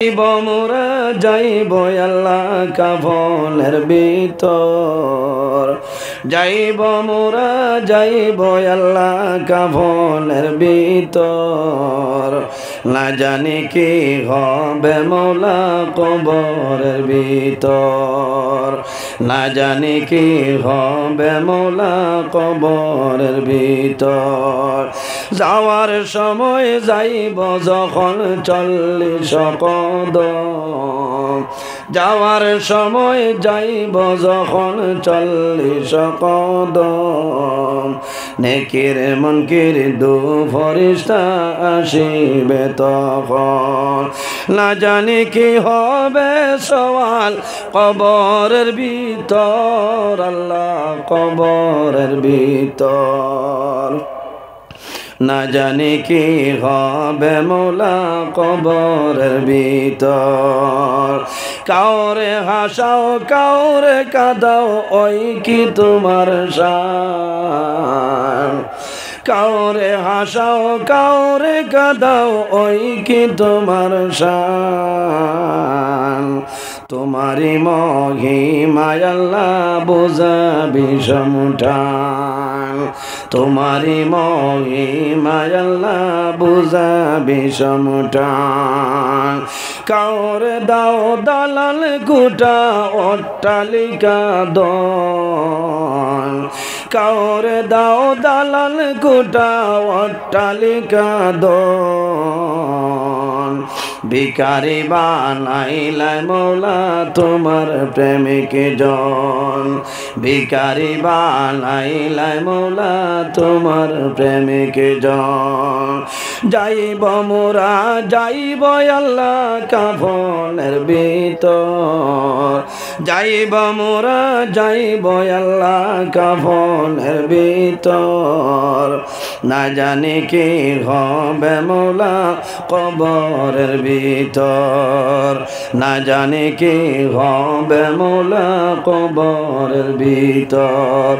যাইব মোরা যাইব আল্লাহ কাফনের ভিতর, যাইব মোরা যাইব আল্লাহ কাফনের ভিতর। না জানি কি হবে মৌলা কবরের ভিতর, না জানি কি হবে মৌলা কবরের ভিতর। যাওয়ার সময় যাইব যখন 40 কদম, যাওয়ার সময় যাইব যখন 40 কদম। নেকির মুনকির দু ফেরেশতা আসিবে তখন। না জানি কি হবে সওয়াল কবরের ভিতর, আল্লাহ কবরের ভিতর। না জানি কি হবে মৌলা কবরের ভিতর। কাউরে হাসাও কাউরে কাঁদাও ওই কি তোমার শান, কাউরে হাসাও কাউরে কাঁদাও ওই কি তোমার শান। তোমারি মহিমায় আল্লাহ বুঝাবি সমুঠান, তোমারি মহিমায় আল্লাহ বুঝাবি সমুঠান। কাউরে দাও দালাল গুটা অট্টালিকা দন, কাউরে দাও দালাল গুটা অট্টালিকা দন। ভিখারি বানাইলাই মৌলা তোমার প্রেমিক জন, ভিখারি বানাইলাই মৌলা তোমার প্রেমিক জন। যাইব মোরা যাইব আল্লাহ কাফনের ভিতর, যাইব মোরা যাইব আল্লাহ কাফনের ভিতর। না জানি কি হবে মৌলা কবরের ভিতর, না জানি কি হবে মৌলা কবরের ভিতর।